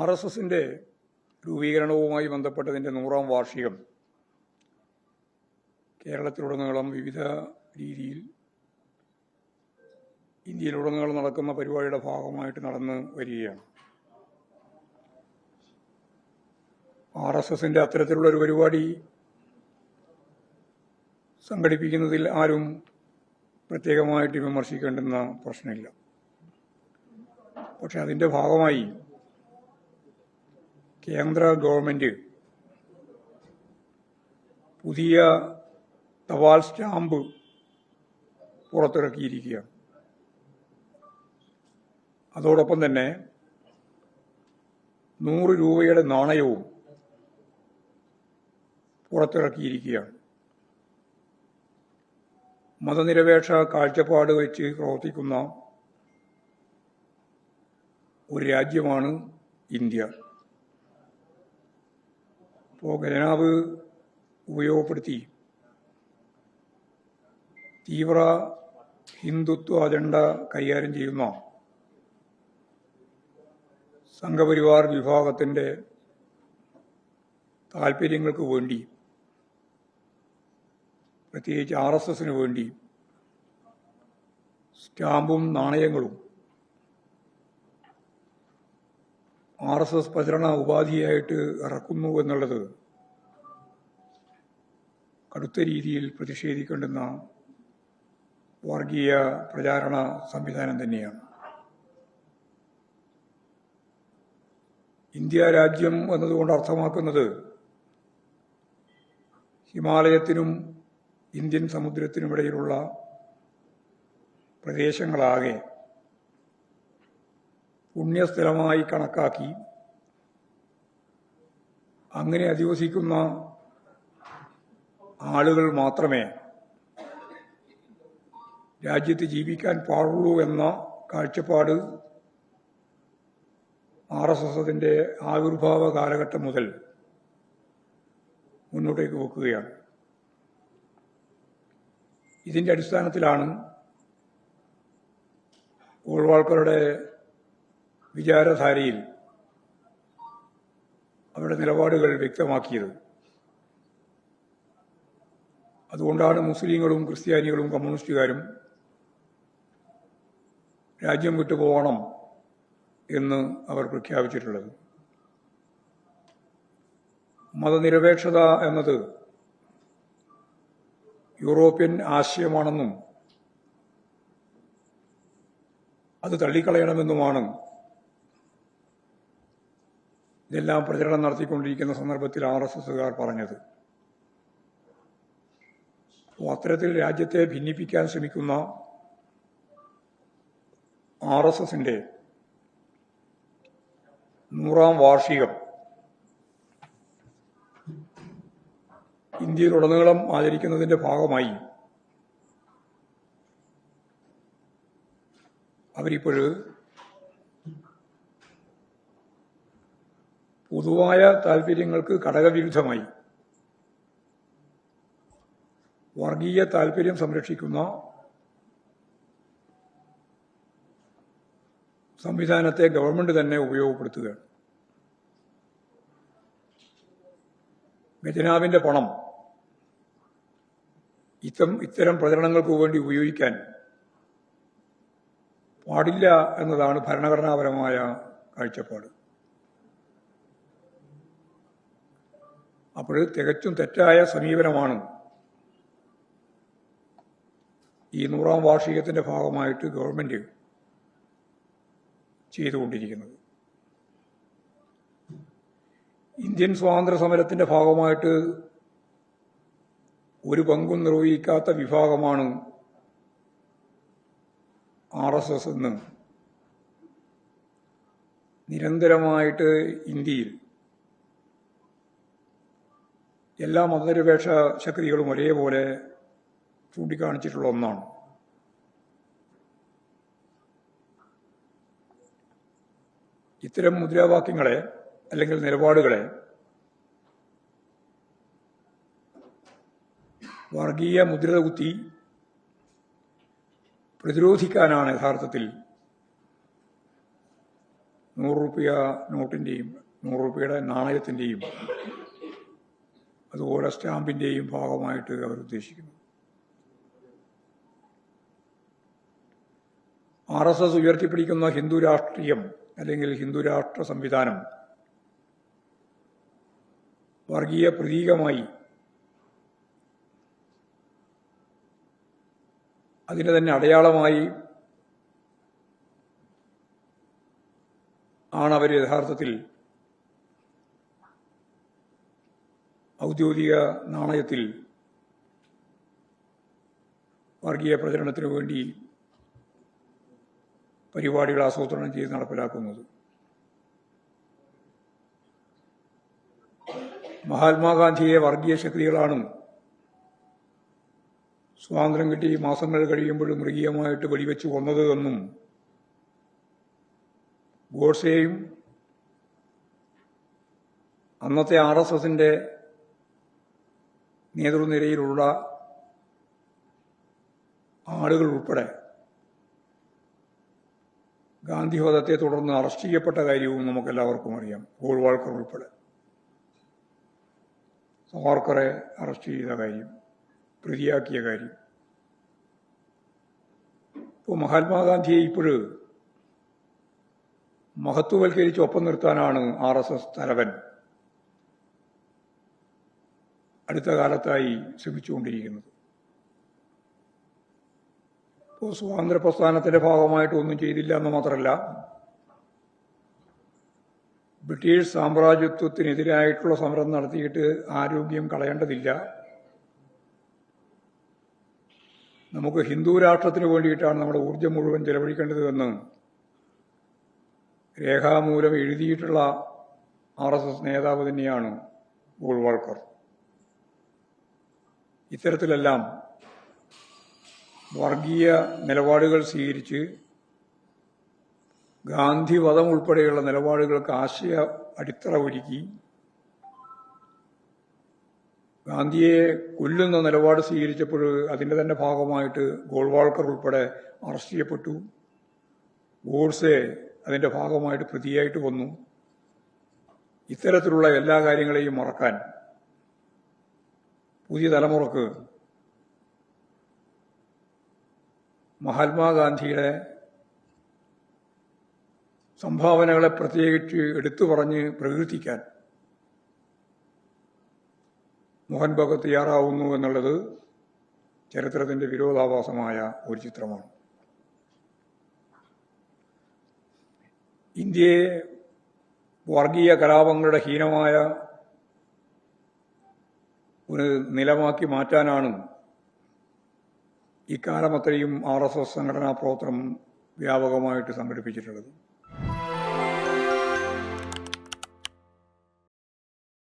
RSSന്റെ രൂപീകരണവുമായി ബന്ധപ്പെട്ടതിൻ്റെ 100-ാം വാർഷികം കേരളത്തിലുടനീളം വിവിധ രീതിയിൽ ഇന്ത്യയിലുടനീളം നടക്കുന്ന പരിപാടിയുടെ ഭാഗമായിട്ട് നടന്നു വരികയാണ്. RSSന്റെ അത്തരത്തിലുള്ളൊരു പരിപാടി സംഘടിപ്പിക്കുന്നതിൽ ആരും പ്രത്യേകമായിട്ട് വിമർശിക്കേണ്ടുന്ന പ്രശ്നമില്ല. പക്ഷെ അതിൻ്റെ ഭാഗമായി കേന്ദ്ര ഗവൺമെൻറ് പുതിയ തപാൽ സ്റ്റാമ്പ് പുറത്തിറക്കിയിരിക്കുകയാണ്. അതോടൊപ്പം തന്നെ 100 രൂപയുടെ നാണയവും പുറത്തിറക്കിയിരിക്കുകയാണ്. മതനിരപേക്ഷ കാഴ്ചപ്പാട് വെച്ച് പ്രവർത്തിക്കുന്ന ഒരു രാജ്യമാണ് ഇന്ത്യ. അപ്പോൾ ഖജനാവ് ഉപയോഗപ്പെടുത്തി തീവ്ര ഹിന്ദുത്വ അജണ്ട കൈകാര്യം ചെയ്യുന്ന സംഘപരിവാർ വിഭാഗത്തിൻ്റെ താൽപ്പര്യങ്ങൾക്ക് വേണ്ടി, പ്രത്യേകിച്ച് RSSന് വേണ്ടി സ്റ്റാമ്പും നാണയങ്ങളും RSS പ്രചരണ ഉപാധിയായിട്ട് ഇറക്കുന്നു എന്നുള്ളത് കടുത്ത രീതിയിൽ പ്രതിഷേധിക്കേണ്ടുന്ന വർഗീയ പ്രചാരണ സംവിധാനം തന്നെയാണ്. ഇന്ത്യ രാജ്യം എന്നതുകൊണ്ട് അർത്ഥമാക്കുന്നത് ഹിമാലയത്തിനും ഇന്ത്യൻ സമുദ്രത്തിനുമിടയിലുള്ള പ്രദേശങ്ങളാകെ പുണ്യസ്ഥലമായി കണക്കാക്കി അങ്ങനെ അധിവസിക്കുന്ന ആളുകൾ മാത്രമേ രാജ്യത്ത് ജീവിക്കാൻ പാടുള്ളൂ എന്ന കാഴ്ചപ്പാട് RSS അതിൻ്റെ ആവിർഭാവ കാലഘട്ടം മുതൽ മുന്നോട്ടേക്ക് വെക്കുകയാണ്. ഇതിൻ്റെ അടിസ്ഥാനത്തിലാണ് ഗോൾവാൾക്കറുടെ വിചാരധാരയിൽ അവരുടെ നിലപാടുകൾ വ്യക്തമാക്കിയത്. അതുകൊണ്ടാണ് മുസ്ലിങ്ങളും ക്രിസ്ത്യാനികളും കമ്മ്യൂണിസ്റ്റുകാരും രാജ്യം വിട്ടുപോകണം എന്ന് അവർ പ്രഖ്യാപിച്ചിട്ടുള്ളത്. മതനിരപേക്ഷത എന്നത് യൂറോപ്യൻ ആശയമാണെന്നും അത് തള്ളിക്കളയണമെന്നുമാണ് ഇതെല്ലാം പ്രചരണം നടത്തിക്കൊണ്ടിരിക്കുന്ന സന്ദർഭത്തിൽ RSSകാർ പറഞ്ഞത്. അത്തരത്തിൽ രാജ്യത്തെ ഭിന്നിപ്പിക്കാൻ ശ്രമിക്കുന്ന RSSന്റെ 100-ാം വാർഷികം ഇന്ത്യയിലുടനീളം ആചരിക്കുന്നതിന്റെ ഭാഗമായി അവരിപ്പോൾ പൊതുവായ താൽപ്പര്യങ്ങൾക്ക് ഘടകവിരുദ്ധമായി വർഗീയ താൽപ്പര്യം സംരക്ഷിക്കുന്ന സംവിധാനത്തെ ഗവൺമെന്റ് തന്നെ ഉപയോഗപ്പെടുത്തുകയാണ്. ഖജനാവിന്റെ പണം ഇത്തരം പ്രചരണങ്ങൾക്ക് വേണ്ടി ഉപയോഗിക്കാൻ പാടില്ല എന്നതാണ് ഭരണഘടനാപരമായ കാഴ്ചപ്പാട്. അപ്പോൾ തികച്ചും തെറ്റായ സമീപനമാണ് ഈ 100-ാം വാർഷികത്തിന്റെ ഭാഗമായിട്ട് ഗവൺമെന്റ് ചെയ്തുകൊണ്ടിരിക്കുന്നത്. ഇന്ത്യൻ സ്വാതന്ത്ര്യ സമരത്തിന്റെ ഭാഗമായിട്ട് ഒരു പങ്കും നിർവഹിക്കാത്ത വിഭാഗമാണ് RSS എന്ന് നിരന്തരമായിട്ട് ഇന്ത്യയിൽ എല്ലാ മതനിരപേക്ഷ ശക്തികളും ഒരേപോലെ ചൂണ്ടിക്കാണിച്ചിട്ടുള്ള ഒന്നാണ്. ഇത്തരം മുദ്രാവാക്യങ്ങളെ അല്ലെങ്കിൽ നിലപാടുകളെ വർഗീയ മുദ്ര കുത്തി പ്രതിരോധിക്കാനാണ് യഥാർത്ഥത്തിൽ 100 നോട്ടിൻ്റെയും 100 നാണയത്തിൻ്റെയും അതുപോലെ സ്റ്റാമ്പിൻ്റെയും ഭാഗമായിട്ട് അവർ ഉദ്ദേശിക്കുന്നു. RSS ഉയർത്തിപ്പിടിക്കുന്ന ഹിന്ദു രാഷ്ട്രീയം അല്ലെങ്കിൽ ഹിന്ദു രാഷ്ട്ര സംവിധാനം വർഗീയ പ്രതീകമായി അതിന് തന്നെ അടയാളമായി ആണ് അവർ യഥാർത്ഥത്തിൽ ഔദ്യോഗിക നാണയത്തിൽ വർഗീയ പ്രചരണത്തിനു വേണ്ടി പരിപാടികൾ ആസൂത്രണം ചെയ്ത് നടപ്പിലാക്കുന്നത്. മഹാത്മാഗാന്ധിയെ വർഗീയ ശക്തികളാണ് സ്വാതന്ത്ര്യം കിട്ടി മാസങ്ങൾ കഴിയുമ്പോഴും മൃഗീയമായിട്ട് വെടിവെച്ച് കൊന്നത് എന്നും ഗോഡ്സെയും അന്നത്തെ RSSന്റെ നേതൃനിരയിലുള്ള ആളുകൾ ഉൾപ്പെടെ ഗാന്ധിവധത്തെ തുടർന്ന് അറസ്റ്റ് ചെയ്യപ്പെട്ട കാര്യവും നമുക്കെല്ലാവർക്കും അറിയാം. ഗോൾവാൾക്കർ ഉൾപ്പെടെ സവാർക്കറെ അറസ്റ്റ് ചെയ്ത കാര്യം, പ്രതിയാക്കിയ കാര്യം. ഇപ്പോൾ മഹാത്മാഗാന്ധിയെ ഇപ്പോഴ് മഹത്വവൽക്കരിച്ച് ഒപ്പം നിർത്താനാണ് RSS തലവൻ അടുത്ത കാലത്തായി ശ്രമിച്ചുകൊണ്ടിരിക്കുന്നത്. ഇപ്പോൾ സ്വാതന്ത്ര്യ പ്രസ്ഥാനത്തിന്റെ ഭാഗമായിട്ട് ഒന്നും ചെയ്തില്ല എന്ന് മാത്രമല്ല, ബ്രിട്ടീഷ് സാമ്രാജ്യത്വത്തിനെതിരായിട്ടുള്ള സമരം നടത്തിയിട്ട് ആരോഗ്യം കളയേണ്ടതില്ല, നമുക്ക് ഹിന്ദു രാഷ്ട്രത്തിന് വേണ്ടിയിട്ടാണ് നമ്മുടെ ഊർജം മുഴുവൻ ചെലവഴിക്കേണ്ടത് എന്ന് രേഖാമൂലം എഴുതിയിട്ടുള്ള RSS നേതാവ് തന്നെയാണ് ഗോൾവാൾക്കർ. ഇത്തരത്തിലെല്ലാം വർഗീയ നിലപാടുകൾ സ്വീകരിച്ച് ഗാന്ധിവധം ഉൾപ്പെടെയുള്ള നിലപാടുകൾക്ക് ആശയ അടിത്തറ ഒരുക്കി ഗാന്ധിയെ കൊല്ലുന്ന നിലപാട് സ്വീകരിച്ചപ്പോൾ അതിന്റെ തന്നെ ഭാഗമായിട്ട് ഗോൾവാൾക്കർ ഉൾപ്പെടെ അറസ്റ്റ് ചെയ്യപ്പെട്ടു. ഗോഡ്സെ അതിന്റെ ഭാഗമായിട്ട് പ്രതിയായിട്ട് വന്നു. ഇത്തരത്തിലുള്ള എല്ലാ കാര്യങ്ങളെയും മറക്കാൻ പുതിയ തലമുറക്ക് മഹാത്മാഗാന്ധിയുടെ സംഭാവനകളെ പ്രത്യേകിച്ച് എടുത്തു പറഞ്ഞ് പ്രകീർത്തിക്കാൻ മോഹൻ ഭഗത് തയ്യാറാവുന്നു എന്നുള്ളത് ചരിത്രത്തിന്റെ വിരോധാഭാസമായ ഒരു ചിത്രമാണ്. ഇന്ത്യയെ വർഗീയ കലാപങ്ങളുടെ ഹീനമായ ഒരു നിലമാക്കി മാറ്റാനാണ് ഇക്കാലമത്രയും RSS സംഘടനാ പ്രവർത്തനം വ്യാപകമായിട്ട് സംഘടിപ്പിച്ചിട്ടുള്ളത്.